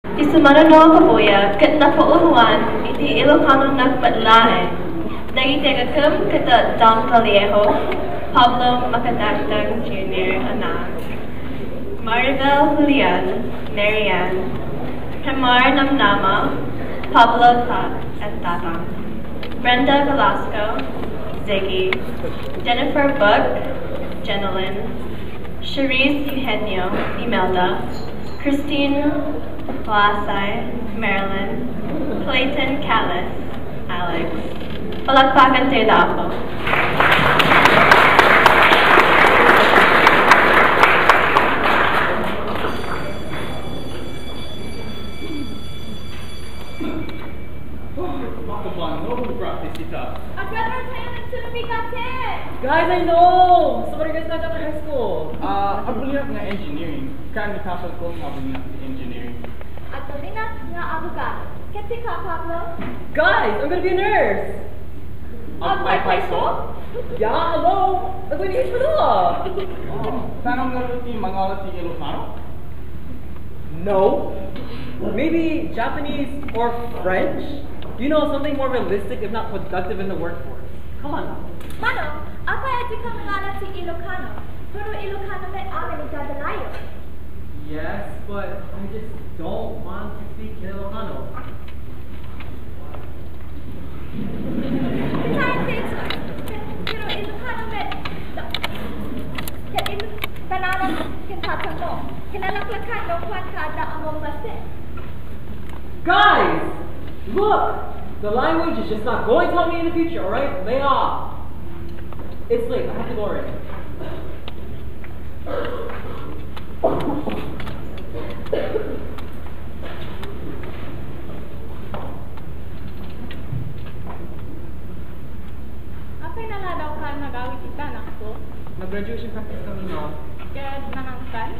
Sirmata kabuya kat napaunwan iti Ilokanoak Met Lang. Nagitagakam kata Don Vallejo, Pablo Macadactang Jr. anak. Maribel Julian, Marianne. Tamar Namnama, Pablo at Tatang. Brenda Velasco, Ziggy. Jennifer Book, Jenilyn. Cherise Eugenio, Imelda. Christine Lasai, Marilyn. Clayton Callis, Alex. Palakpakan tayo ako. Guys, I know! So what are you guys not at high school? Ang bulinak nga engineering. Kaya nakapag ko nga bulinak engineering. At bulinak nga abogado. Kasi ka, Pablo? Guys, I'm gonna be a nurse! May pwesto? Yeah, hello! Nag-winigit mo na! Tanong nga rin yung mga oras yung Ilocano? No. Maybe Japanese or French? You know, something more realistic if not productive in the workforce. Come on now. Mano, apa ay ka mangalat si Ilocano? Pero Ilocano may amin itadalayo. Yes, but I just don't want to speak Ilocano. Pero Ilocano may... Banana kintatang mo. Kinalaklakan ng kwan kada among basit. Guys! Look! The language is just not going to help me in the future, alright? Lay off! It's late, I have to go already. Apay na nga daw ka nag-awit ita, nakso? Nag-graduation practice kami na. Kaya nanangkan?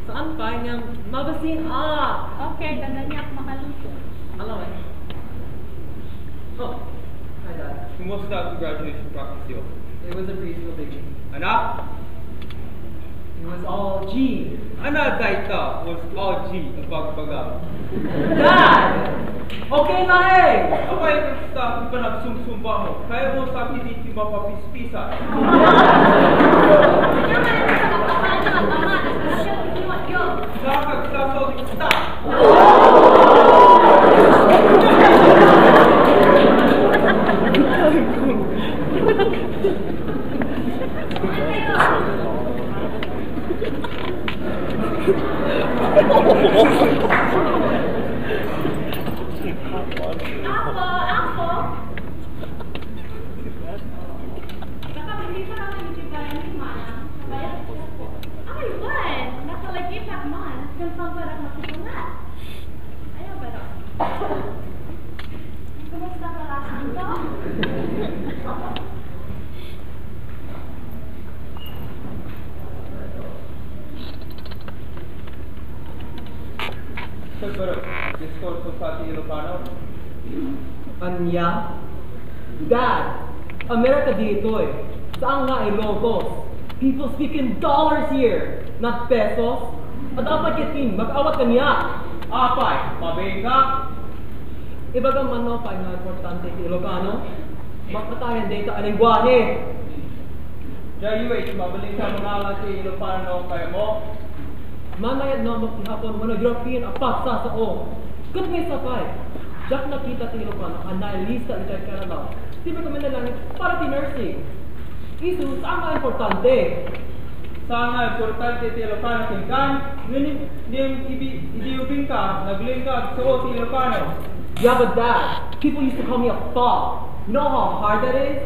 Saan pa? Niyang mabasin Okay, tanda niya ako makaluto. Alam eh. Oh, hi Dad. Kumusta ang graduation practice yun? It was a breeze, no biggie. Anak? It was all G. Anak daita was all G ang pagbaga. Dad! Okay na eh! Apa yung sa panagsumsumba mo? Kaya mo sa piniti mapapispisa. Sa kagsasal kita! Ako? Nakabili pa naman yung chiparan ni Mana. Bayad ko po. Ay, what? Nakalagip at man. Gampang parang masipulat. Ayaw ba ito? Kumusta ka lang ito? Pero, discourse sa Ilocano? Anya? Dad! Amerika dito eh. Saan nga Ilocos? People speak in dollars here, not pesos. At dapat yatin, mag-awat kanya. Apay, mabay ka? Ibaga man no pa nga importante sa Ilocano. Makatayan dito ang lingwahe. JUH, mabalik ka mga alat sa Ilocano kaya mo? Manayad no maghapon wala European apat sa sao. Kat may sapay. Jack nakita sa Ilocano ang nailista itay Canada. Siyempre kami na lang para ti nursing. Isu, saan nga importante? Saan nga importante sa Ilocano tingkan? Niyang idiubing ka, nagling ka sa si Ilocano. Yeah, but Dad, people used to call me a fob. You know how hard that is?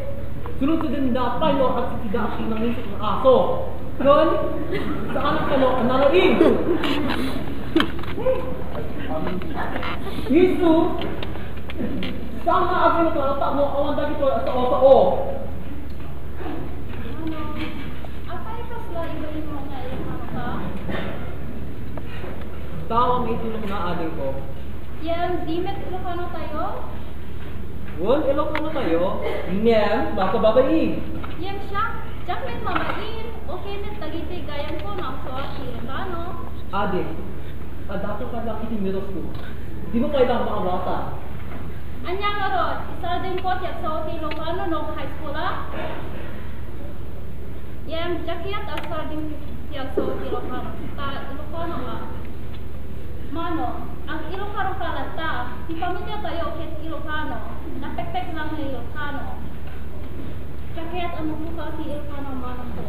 Sunod-sunod na pa, no, at sisidashi ng isip ng aso. Yun? Saan ang kano, ang nalaing? Isu, saan nga ang pinagkalata mo, awan dagi ko sa o-sa-o? Apay kasla ibalin mo nga Ilocano ka? Tawang itulong na ading ko. Yang dimet Ilocano tayo? Won, Ilocano tayo? Niyem, baka babayi. Yang siya, Jacklet mamain, okay net tagiti gayan ko na so Ilocano. Adik, Adapto ka lang iti middle school. Di mo kailangan mga bata. Anyang arod, isa din ko tiyak sa Ilokanoak High School Yang jakiat ang sa din tiyak sa Ilokano. Ilokano ka. Mano, ang Ilokano kalata, di pamilya tayo kit Ilokano. Napekpek lang ng Ilokano. Jakiat ang mabuka si Ilokano mano ko.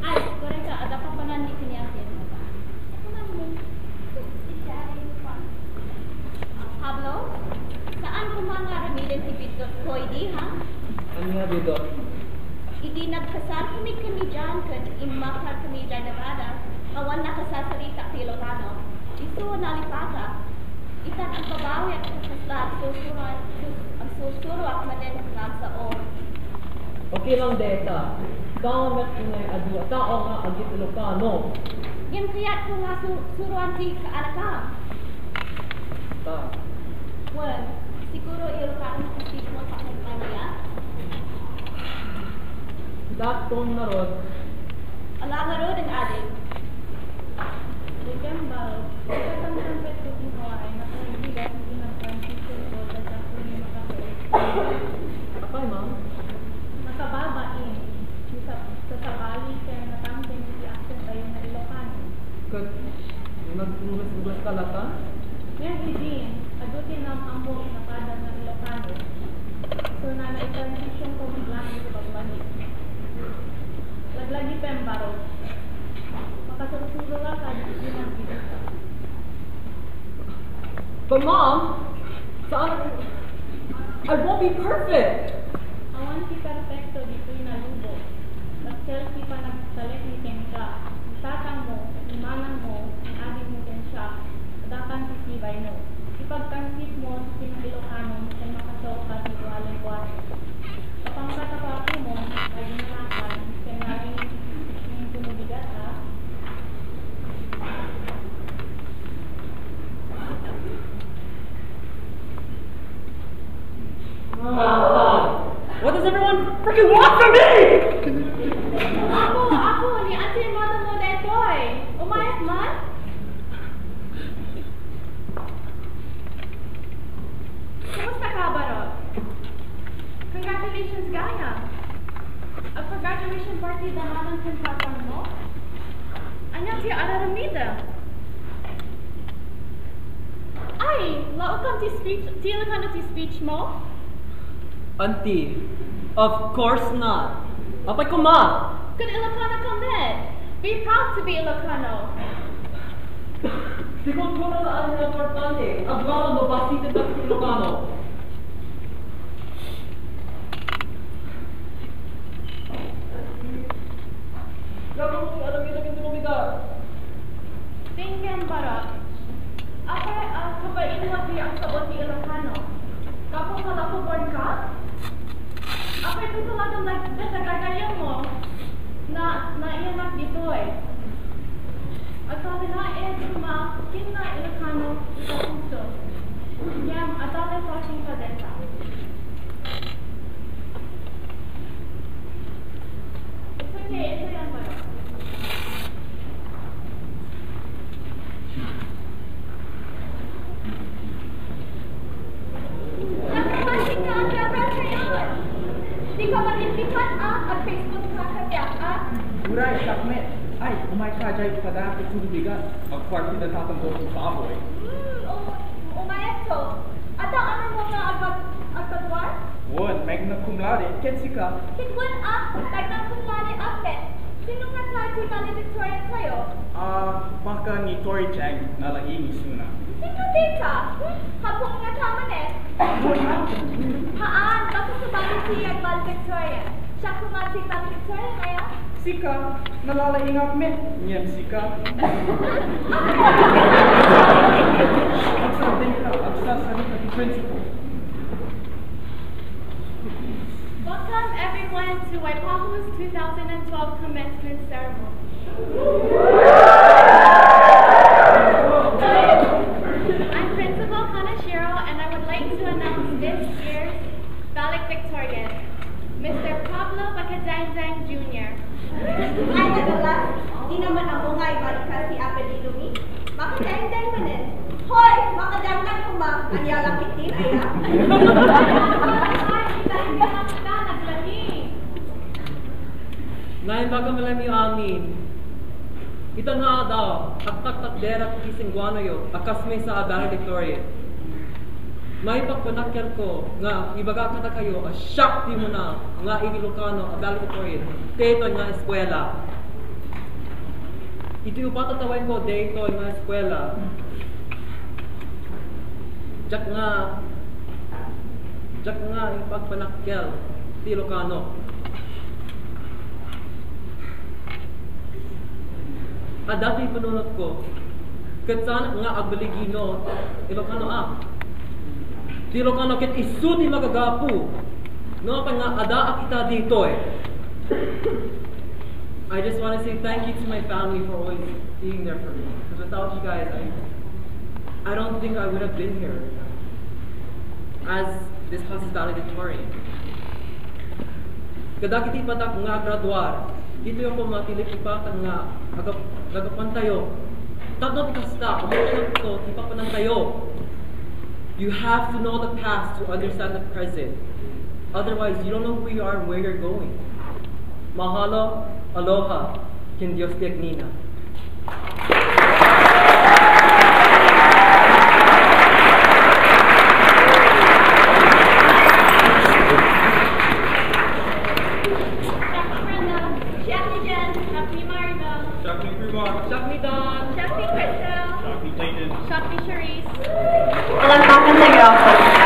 Ay, koreka, ada ka pa nandi kiniyakin. Pablo, saan rumah nga ramilin si Bidot ko, idi ha? Ano nga, Bidot? Idi nagkasal kami dyan, kan imakar kami dyan Nevada, awan nakasasalita sa Ilocano. Ito nalipata. Itan ang babawi at kasaslat, ang susuruak manin lang sa o. Okay lang, Deta. Dramafest ko ngayon adu, tao nga agit Ilocano. Yan kaya't ko nga suruan si kaalakam. Ta. Well, siguro Ilocano kasi mo sa kanya. Datong narod. Ala narod ang adik. Remember, katang trumpet ko kung ay nakaibigan hindi nag-transition ko sa Japan yung makapit. Apay, ma'am? Nakababain. Sa sabali kaya natangkin si action tayo na Ilocano. Kat, nag-ulas ka lata? Ngayon din, adutin ang ambo inapada ng Ilocano. So na na-transition ko biglang sa pagbalik. Laglagip ang baro. Makasurusuro ka sa adutin ang bibita. But mom, saan? I won't be perfect! Awan si perfecto dito yung nalubo. Nag-selfie pa nagsalitikin ka. Itatang mo, imanang mo, ang adik mo din siya. Adakan si Sibay mo. Ipagtanggit mo si Ilocano sa makasok ka si Buhalay-Buhay. Kapag katapapo mo, ay ginanakan, kaya narin yung tumubigat ha. What does everyone freaking want from me? Ako, ni Auntie and Mother mo na boy. Umayas man? Kumusta ka, Barot? Congratulations, Gaya. Ang graduation party damanan ng katang mo? Anyang siya araramida. Ay, laukan ti speech, tila ka na ti speech mo? Auntie, of course not. Apay ko, ma! Good Ilocano ka, Med. Be proud to be Ilocano. Siguro ko na ang importante. Aglawan mo ba siya sa Ilocano? Gagawin mo alam yun ang tumigas. Tingnan Barot. Apay kabain mo di ang saot ni Ilocano. Kapag kalakubon ka? Apay ito talagang nagdasagagayan mo na iyanak dito eh. At sabi na kin na Ilocano sa puso. Yan, at sabi sa aking kadesa. It's okay, ito yan Barot. Nakapasik ka ang travel ngayon. Di ka mag-intipan at Facebook ka kaya Uray, Lakmet. Ay, umay ka dyan pada at sulibigan. Mag-party na tatang doon sa aboy. Umayas ko. At ang ano mo nga agpagwar? Won, magna cum laude, ketsi ka. Kitwan tagnang kumlani akit. Sino nga sa si Victoria sa'yo? Baka ni Tori Chang nalaing suna. Sino dita? Hapong nga tama Haan, baka sumali siya Victoria. Siya kumati Victoria kaya? Sika, nalalaing ak met. Nyan sika. Magsasabi ka, agsasabi ka ni principal. Welcome everyone to Waipahu's 2012 commencement ceremony. I'm Principal Kanashiro and I would like to announce this year's valedictorian, Mr. Pablo Bacadang Jr. Ay, nagala. Di naman ang mga ibalik ka si Apelidumi. Bakit deng-deng manin. Hoy, makadangdang ko ma. Anya lapitin, aya. Ngayon baga malami amin. Ito nga daw, aktak-takdera kising guanoyo, akas may sa valedictorian. May pagpanakyan ko nga ibaga ka na kayo, asyakti mo na nga Ilokano, valedictorian, dito nga eskwela. Ito yung patatawin ko dito nga eskwela. Diyak nga yung pagpanakyal, Ilokano. Dati panunod ko, katsan nga agbaligino, Ilokanoak. Ilokano ket isuti magagapu. No pa nga adaak ita dito eh. I just want to say thank you to my family for always being there for me. Because without you guys, I don't think I would have been here as this house is valedictorian. Kadakiti patak nga graduar, dito yung kumatilipipatan nga agapantayo. Tatno tikasta, umunod ko, tipapanantayo. You have to know the past to understand the present. Otherwise, you don't know who you are and where you're going. Mahalo, aloha, kin Dios diagnina. Palakpakan sa iyo ako.